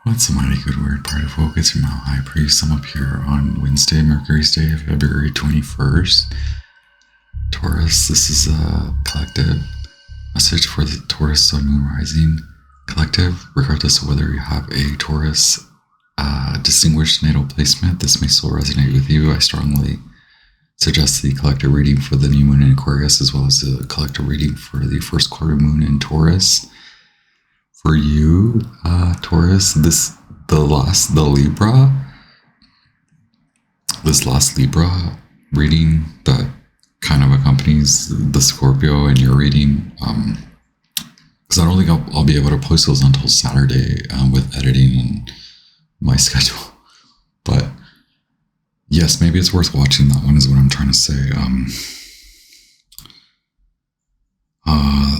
What's a mighty good word? Part of focus from Mount High Priest. I'm up here on Wednesday, Mercury's Day, February 21st. Taurus, this is a collective message for the Taurus Sun Moon Rising collective. Regardless of whether you have a Taurus distinguished natal placement, this may still resonate with you. I strongly suggest the collective reading for the new moon in Aquarius, as well as the collective reading for the first quarter moon in Taurus. For you, Taurus, this last Libra reading that kind of accompanies the Scorpio in your reading, because I don't think I'll be able to post those until Saturday with editing and my schedule. But yes, maybe it's worth watching that one is what I'm trying to say.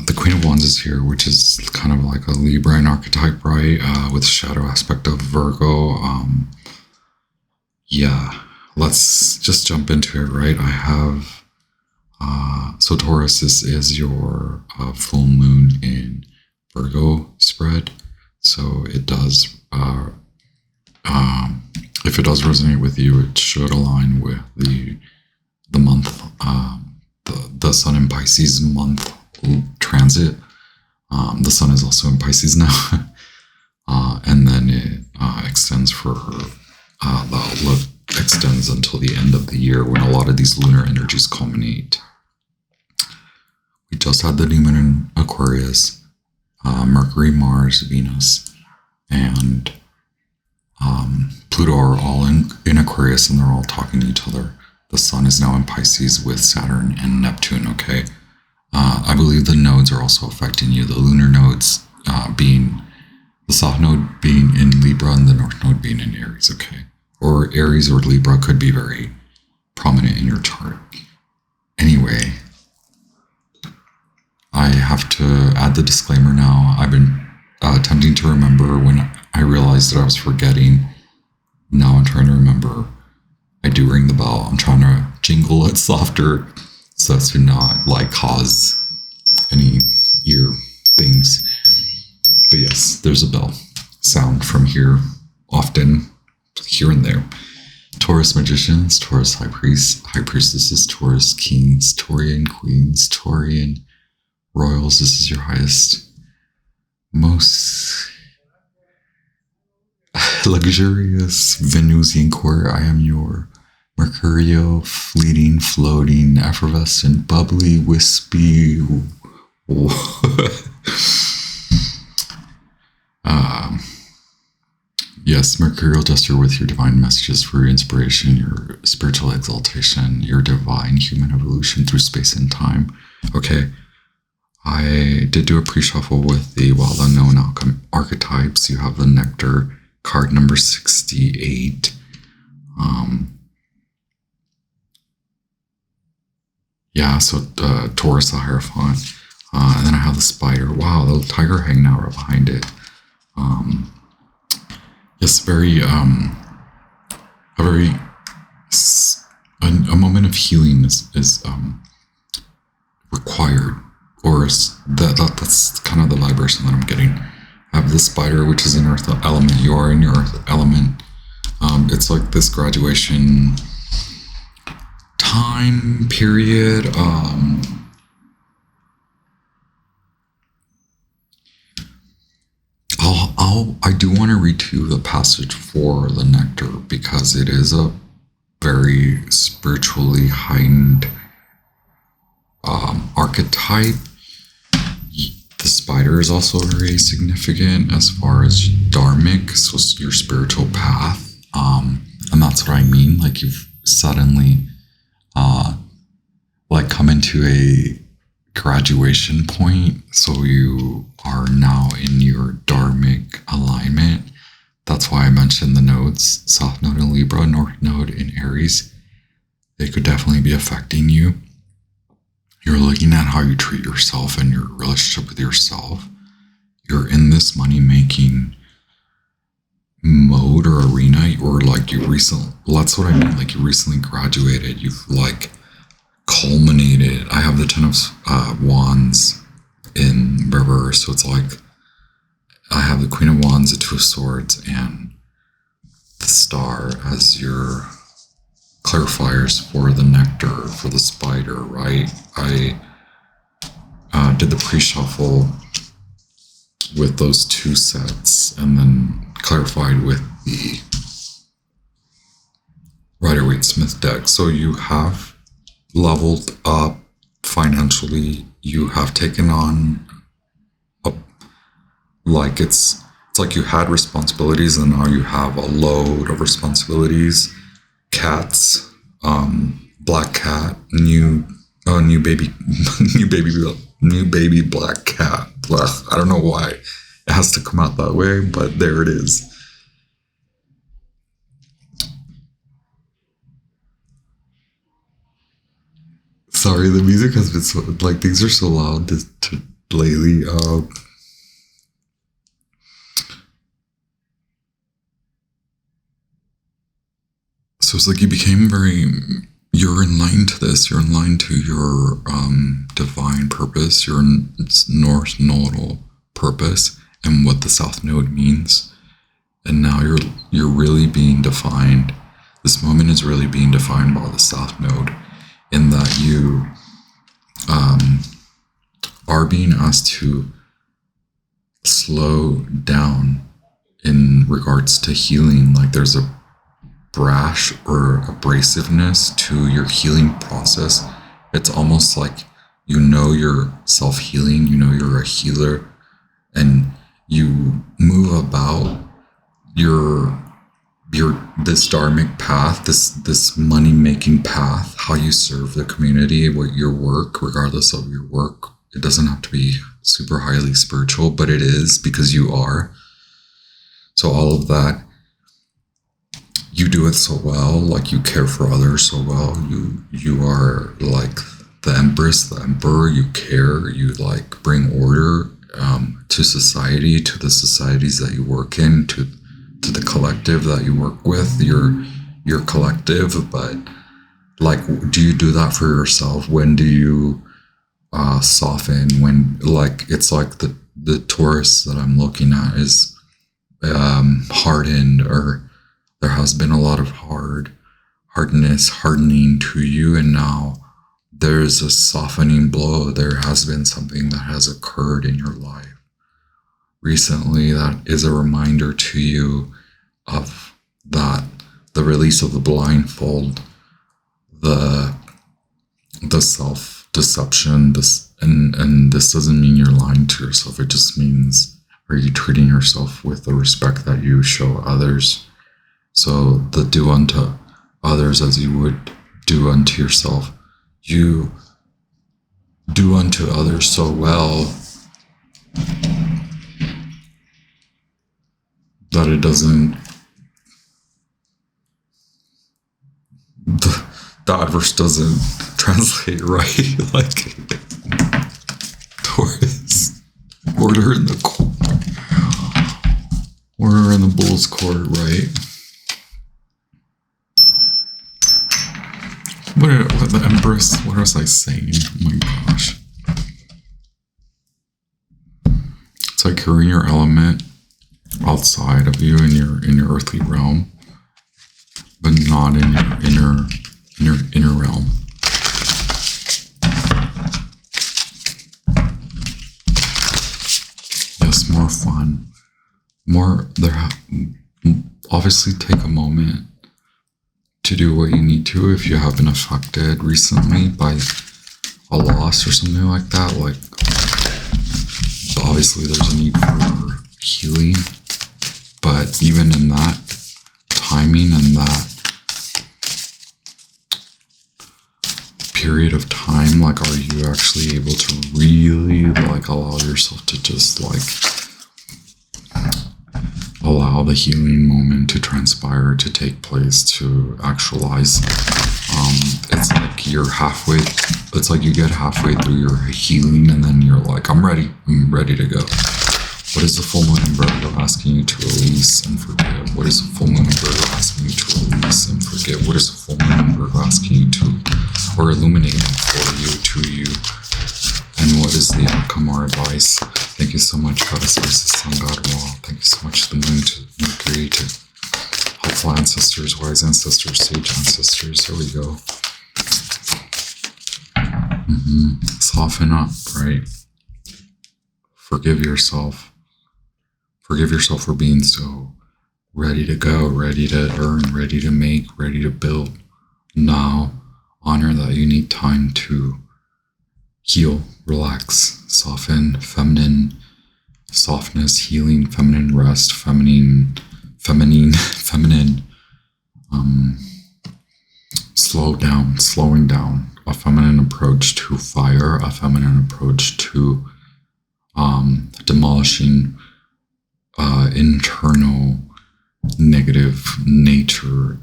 The Queen of Wands is here, which is kind of like a Libra archetype, right? With shadow aspect of Virgo. Yeah, let's just jump into it, right? I have, so Taurus, this is your full moon in Virgo spread. So it does, if it does resonate with you, it should align with the month, the Sun in Pisces month transit. The Sun is also in Pisces now. And then it extends for the outlook extends until the end of the year when a lot of these lunar energies culminate. We just had the new moon in Aquarius, Mercury, Mars, Venus, and Pluto are all in Aquarius, and they're all talking to each other. The Sun is now in Pisces with Saturn and Neptune, okay? I believe the nodes are also affecting you. The lunar nodes being the south node being in Libra and the north node being in Aries, okay? Or Aries or Libra could be very prominent in your chart. Anyway, I have to add the disclaimer now. I've been attempting to remember when I realized that I was forgetting. Now I'm trying to remember. I do ring the bell. I'm trying to jingle it softer so as to not like cause any ear things. But yes, there's a bell sound from here often, here and there. Taurus magicians, Taurus high priests, high priestesses, Taurus kings, Taurian queens, Taurian royals. This is your highest, most luxurious Venusian court. I am your mercurial, fleeting, floating, effervescent, bubbly, wispy. Yes, mercurial gesture with your divine messages for your inspiration, your spiritual exaltation, your divine human evolution through space and time. Okay, I did do a pre-shuffle with the well unknown archetypes. You have the Nectar card number 68. Yeah, so Taurus, the Hierophant. And then I have the Spider. Wow, the Tiger hanging out right behind it. Yes, a moment of healing is required, or that's kind of the vibration that I'm getting. I have the Spider, which is in Earth element. You are in your Earth element. It's like this graduation time period. I do want to read to you the passage for the Nectar because it is a very spiritually heightened archetype. The Spider is also very significant as far as dharmic, so your spiritual path. And that's what I mean. Like you've suddenly like come into a graduation point, so you are now in your dharmic alignment. That's why I mentioned the nodes, south node in Libra, north node in Aries. They could definitely be affecting you. You're looking at how you treat yourself and your relationship with yourself. You're in this money-making mode or arena, or like that's what I mean, like you recently graduated, you've like culminated. I have the Ten of Wands in reverse, so it's like I have the Queen of Wands, the Two of Swords, and the Star as your clarifiers for the nectar, for the spider, right? I did the pre-shuffle with those two sets and then clarified with the Rider-Waite-Smith deck. So you have leveled up financially. You have taken on like it's like you had responsibilities and now you have a load of responsibilities. Cats, black cat, new baby black cat. Ugh, I don't know why it has to come out that way, but there it is. Sorry, the music has been so, like, things are so loud lately. So it's like you became you're in line to this, you're in line to your divine purpose, your North Nodal purpose, and what the South Node means. And now you're really being defined. This moment is really being defined by the South Node, in that you are being asked to slow down in regards to healing. Like there's a brash or abrasiveness to your healing process. It's almost like you're self-healing, you're a healer, and you move about this dharmic path, this money-making path, how you serve the community, what your work, regardless of your work. It doesn't have to be super highly spiritual, but it is, because you are. So all of that, you do it so well, like you care for others so well. You are like the Empress, the Emperor. You care, you like bring order to society, to the societies that you work in, to the collective that you work with, your collective. But like, do you do that for yourself? When do you soften? When, like, it's like the Taurus that I'm looking at is hardened, or there has been a lot of hardening to you, and now there's a softening blow. There has been something that has occurred in your life recently that is a reminder to you of that, the release of the blindfold, the self-deception. And this doesn't mean you're lying to yourself. It just means, are you treating yourself with the respect that you show others? So the do unto others as you would do unto yourself. You do unto others so well that it doesn't, the adverse doesn't translate right. Like, Taurus, order in the bull's court, right? What the Empress, what was I saying? Oh my gosh. It's like you're in your element outside of you, in your earthly realm, but not in your inner realm. Yes, more fun. Obviously take a moment to do what you need to if you have been affected recently by a loss or something like that. Like, obviously there's a need for healing, but even in that timing and that period of time, like, are you actually able to really like allow yourself to just like allow the healing moment to transpire, to take place, to actualize? It's like you're halfway, it's like you get halfway through your healing and then you're like, I'm ready to go. What is the full moon in Virgo asking you to release and forgive? What is the full moon in Virgo asking you to release and forgive? What is the full moon in Virgo asking you to, or illuminating for you, to you? And what is the outcome or advice? Thank you so much, Goddess Isis, Sun God of All. Thank you so much to the Moon, to Mercury, to helpful ancestors, wise ancestors, sage ancestors. There we go. Soften up, right? Forgive yourself. Forgive yourself for being so ready to go, ready to earn, ready to make, ready to build. Now, honor that you need time to heal, relax, soften, feminine softness, healing, feminine rest, feminine, slowing down, a feminine approach to fire, a feminine approach to demolishing internal negative nature.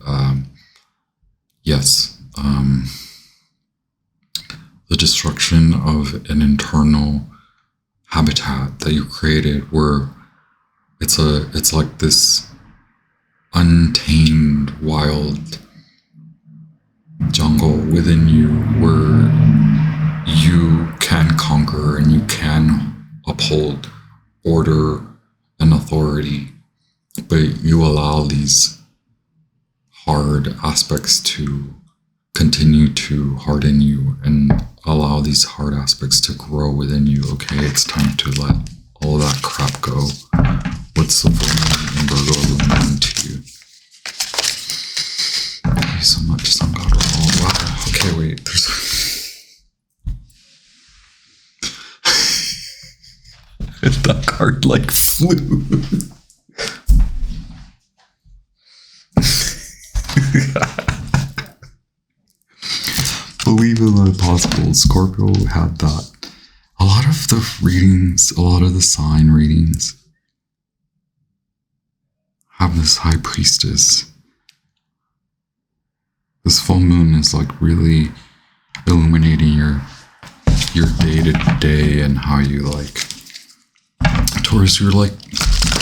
The destruction of an internal habitat that you created, where it's like this untamed wild jungle within you, where you can conquer and you can uphold order and authority, but you allow these hard aspects to continue to harden you and allow these hard aspects to grow within you. Okay, it's time to let all of that crap go. What's the full moon in Virgo illuminating to you? Thank you so much, Sun God of All. Wow. Okay, wait. There's that card like flew. Believe in the possible. Scorpio had that. A lot of the readings, a lot of the sign readings have this high priestess. This full moon is like really illuminating your day to day and how you like. Taurus, you're like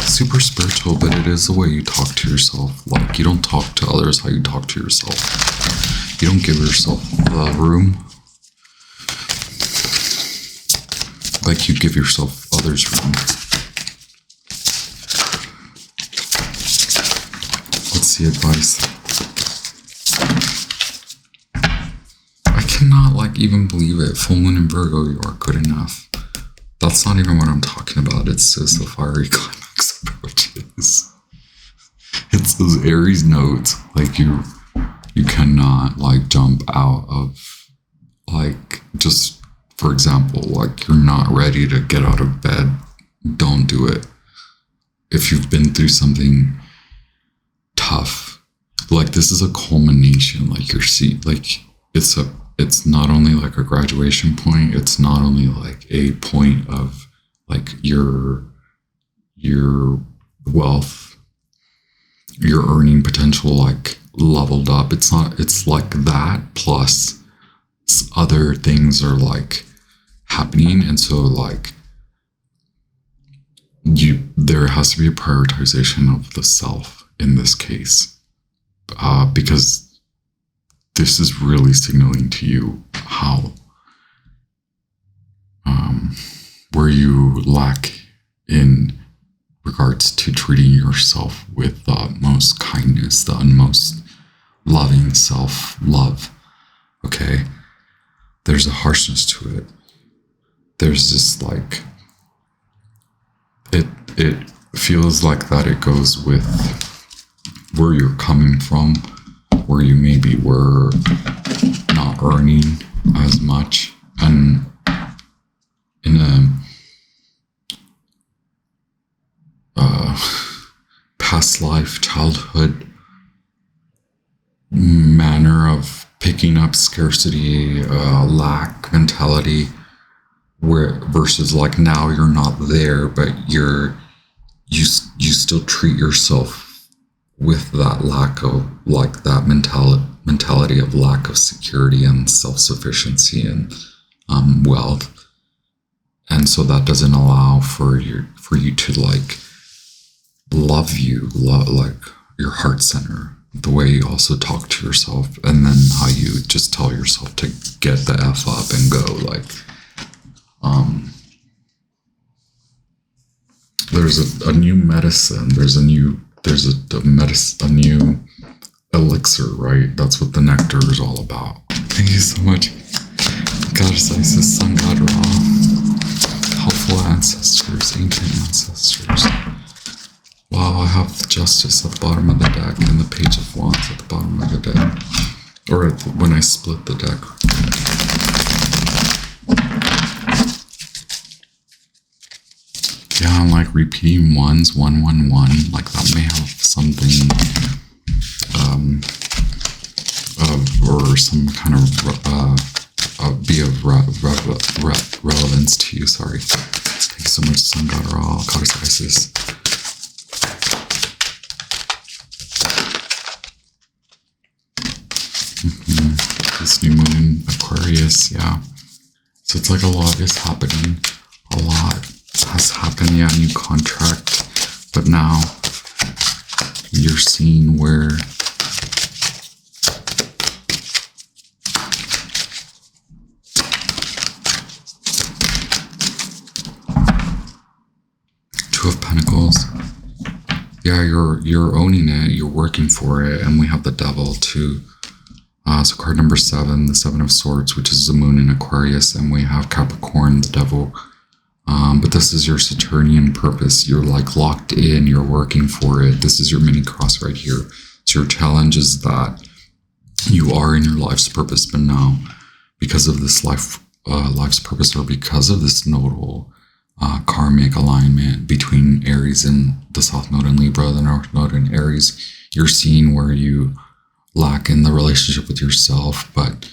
super spiritual, but it is the way you talk to yourself. Like, you don't talk to others how you talk to yourself. You don't give yourself the room like you give yourself others room. What's the advice? I cannot like even believe it. Full moon in Virgo, you are good enough. That's not even what I'm talking about. It's just the fiery climax approaches. It's those Aries notes. Like you cannot like jump out of, like, just for example, like you're not ready to get out of bed. Don't do it. If you've been through something tough, like this is a culmination. Like it's not only like a graduation point, it's not only like a point of like your wealth, your earning potential like leveled up. It's like that plus other things are like happening. And so like there has to be a prioritization of the self in this case, because this is really signaling to you how where you lack in regards to treating yourself with the utmost kindness, the utmost loving self-love. Okay, there's a harshness to it. There's this like it feels like that it goes with where you're coming from, where you maybe were not earning as much, and in a past life, childhood manner of picking up scarcity, lack mentality, where versus like now you're not there, but you still treat yourself with that lack of like that mentality of lack of security and self-sufficiency and wealth, and so that doesn't allow for you to like love like your heart center, the way you also talk to yourself, and then how you just tell yourself to get the F up and go. Like there's a new medicine. There's a new elixir, right? That's what the nectar is all about. Thank you so much. Goddess Isis, Sun God Ra, helpful ancestors, ancient ancestors. Wow, I have the Justice at the bottom of the deck and the Page of Wands at the bottom of the deck. Or when I split the deck. Yeah, I'm like repeating ones, 111, like that may have something, or some kind of, be of relevance to you, sorry. Thank you so much, Sun God Ra, Goddess Isis. This new moon in Aquarius, yeah. So it's like a lot is happening. A lot has happened, yeah, new contract. But now you're seeing where Two of Pentacles. Yeah, you're owning it, you're working for it, and we have the Devil too. So card number 7, the 7 of Swords, which is the moon in Aquarius, and we have Capricorn, the Devil. But this is your Saturnian purpose. You're like locked in, you're working for it. This is your mini cross right here. So your challenge is that you are in your life's purpose, but now because of this life's purpose, or because of this nodal karmic alignment between Aries and the South Node in Libra, the North Node in Aries, you're seeing where you lack in the relationship with yourself, but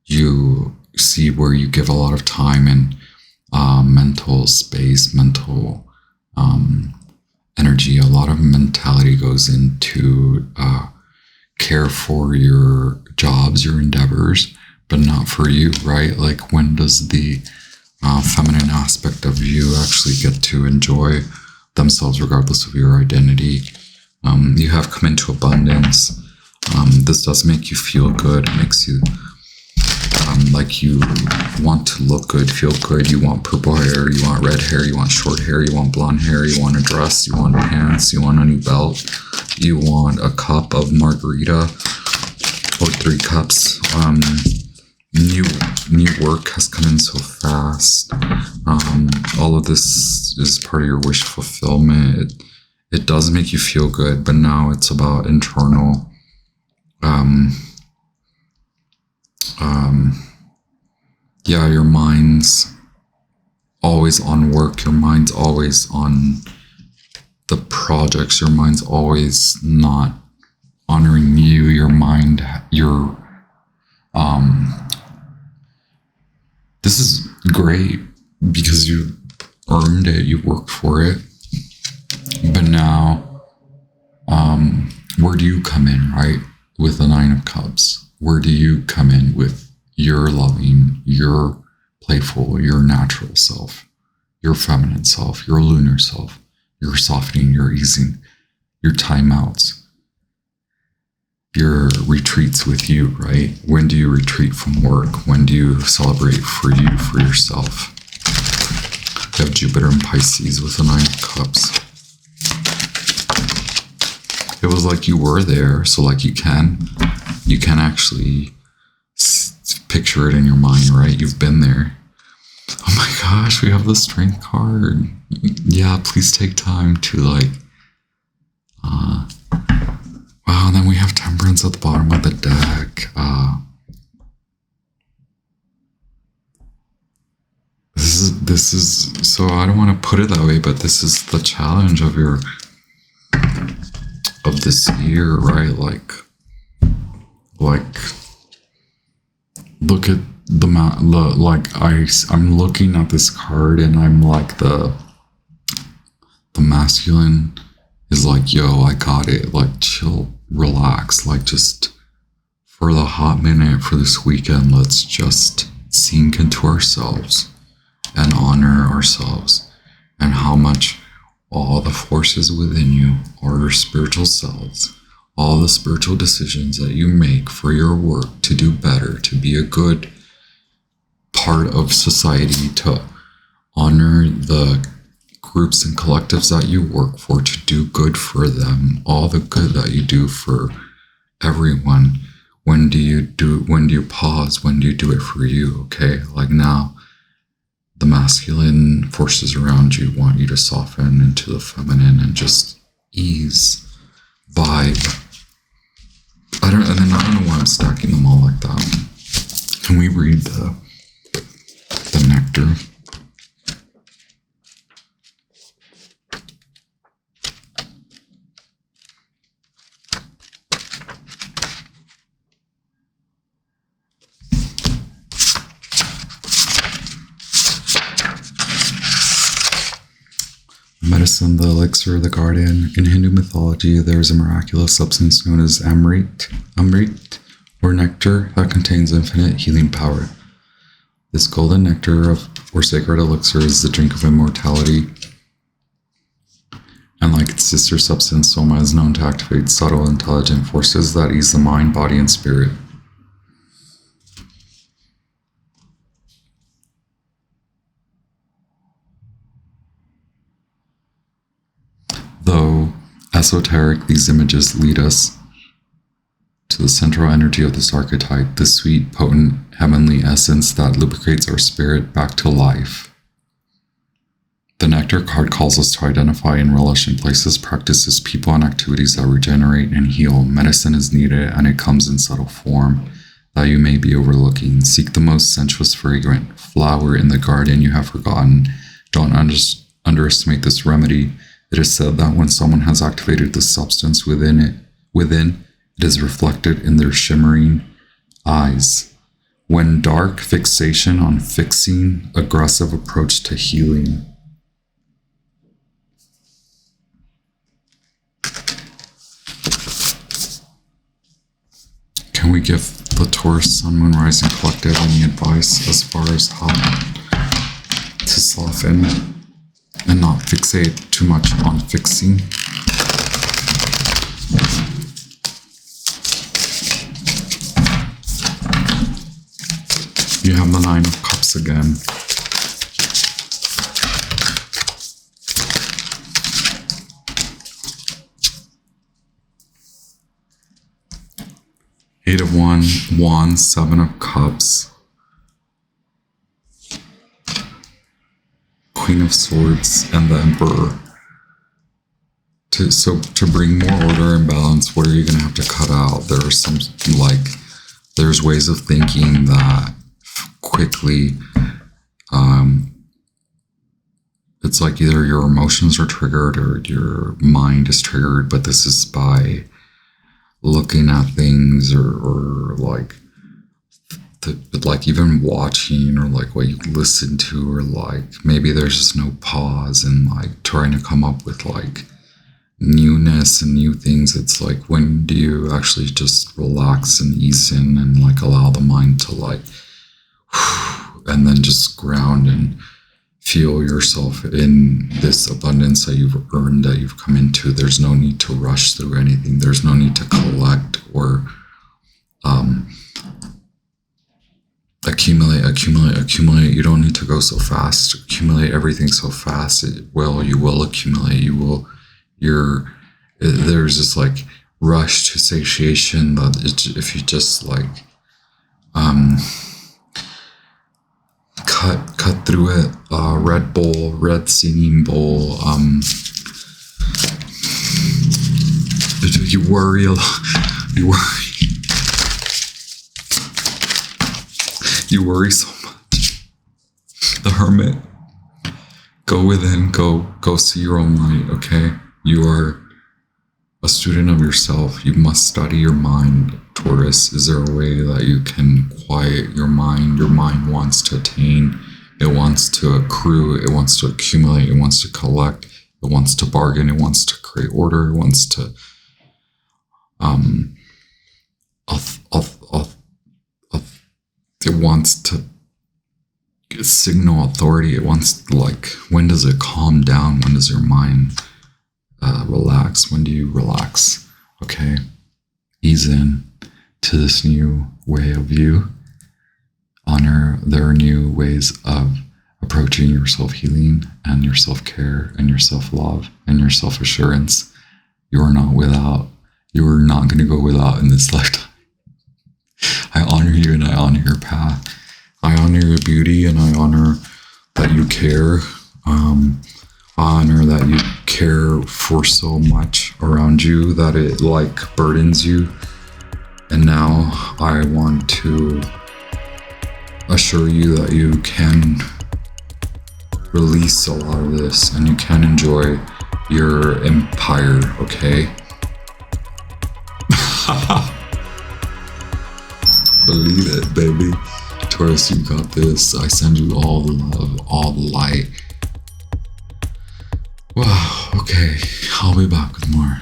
you see where you give a lot of time and mental space, mental energy. A lot of mentality goes into care for your jobs, your endeavors, but not for you, right? Like, when does the feminine aspect of you actually get to enjoy themselves regardless of your identity? You have come into abundance. This does make you feel good. It makes you like you want to look good, feel good. You want purple hair, you want red hair, you want short hair, you want blonde hair, you want a dress, you want pants, you want a new belt, you want a cup of margarita or 3 cups. New work has come in so fast. All of this is part of your wish fulfillment. It does make you feel good, but now it's about internal yeah, your mind's always on work, your mind's always on the projects, your mind's always not honoring you, this is great because you earned it, you worked for it, but now where do you come in, right? With the 9 of Cups, where do you come in with your loving, your playful, your natural self, your feminine self, your lunar self, your softening, your easing, your timeouts, your retreats with you, right? When do you retreat from work? When do you celebrate for you, for yourself? You have Jupiter and Pisces with the 9 of Cups. It was like you were there, so like you can actually picture it in your mind, right? You've been there. Oh my gosh, we have the Strength card. Yeah, please take time to like, wow, and then we have Temperance at the bottom of the deck. This is, so I don't want to put it that way, but this is the challenge of this year, right? Like look at I'm looking at this card and I'm like, the masculine is like, yo, I got it, like chill, relax, like just for the hot minute, for this weekend, let's just sink into ourselves and honor ourselves and how much all the forces within you are your spiritual selves, all the spiritual decisions that you make for your work to do better, to be a good part of society, to honor the groups and collectives that you work for to do good for them, all the good that you do for everyone. When do you pause? When do you do it for you? Okay, like now, the masculine forces around you want you to soften into the feminine and just ease, vibe. I don't know why I'm stacking them all like that. Can we read the nectar? Medicine, the elixir of the guardian. In Hindu mythology, there is a miraculous substance known as amrit, or nectar, that contains infinite healing power. This golden nectar or sacred elixir is the drink of immortality, and like its sister substance, soma is known to activate subtle, intelligent forces that ease the mind, body, and spirit. Though esoteric, these images lead us to the central energy of this archetype, the sweet, potent, heavenly essence that lubricates our spirit back to life. The Nectar card calls us to identify and relish in places, practices, people, and activities that regenerate and heal. Medicine is needed, and it comes in subtle form that you may be overlooking. Seek the most sensuous, fragrant flower in the garden you have forgotten. Don't underestimate this remedy. It is said that when someone has activated the substance within it is reflected in their shimmering eyes. When dark, fixation on fixing, aggressive approach to healing. Can we give the Taurus Sun, Moon, Rising Collective any advice as far as how to soften and not fixate too much on fixing? You have the Nine of Cups again. Eight of Wands, Seven of Cups, Queen of Swords, and the Emperor. To bring more order and balance, what are you going to have to cut out? There are some, there's ways of thinking that quickly, it's like either your emotions are triggered or your mind is triggered, but this is by looking at things or even watching, or like what you listen to, or like maybe there's just no pause and like trying to come up with like newness and new things. It's like, when do you actually just relax and ease in and like allow the mind to like, and then just ground and feel yourself in this abundance that you've earned, that you've come into. There's no need to rush through anything. There's no need to collect or accumulate. You don't need to go so fast. Accumulate everything so fast. You will accumulate. There's this like rush to satiation that if you just like cut through it. Red singing bowl. You worry a lot. You worry so much. The Hermit. Go within. Go see your own light. Okay, you are a student of yourself. You must study your mind, Taurus. Is there a way that you can quiet your mind? Your mind wants to attain. It wants to accrue. It wants to accumulate. It wants to collect. It wants to bargain. It wants to create order. It wants to it wants to signal authority. It wants, like, when does it calm down? When does your mind relax? When do you relax? Okay, ease in to this new way of you. Honor there are new ways of approaching your self-healing and your self-care and your self-love and your self-assurance. You are not going to go without in this lifetime. I honor you and I honor your path. I honor your beauty and I honor that you care. I honor that you care for so much around you that it like burdens you. And now I want to assure you that you can release a lot of this and you can enjoy your empire, okay? Believe it, baby. Taurus, you got this. I send you all the love, all the light. Wow, okay. I'll be back with more.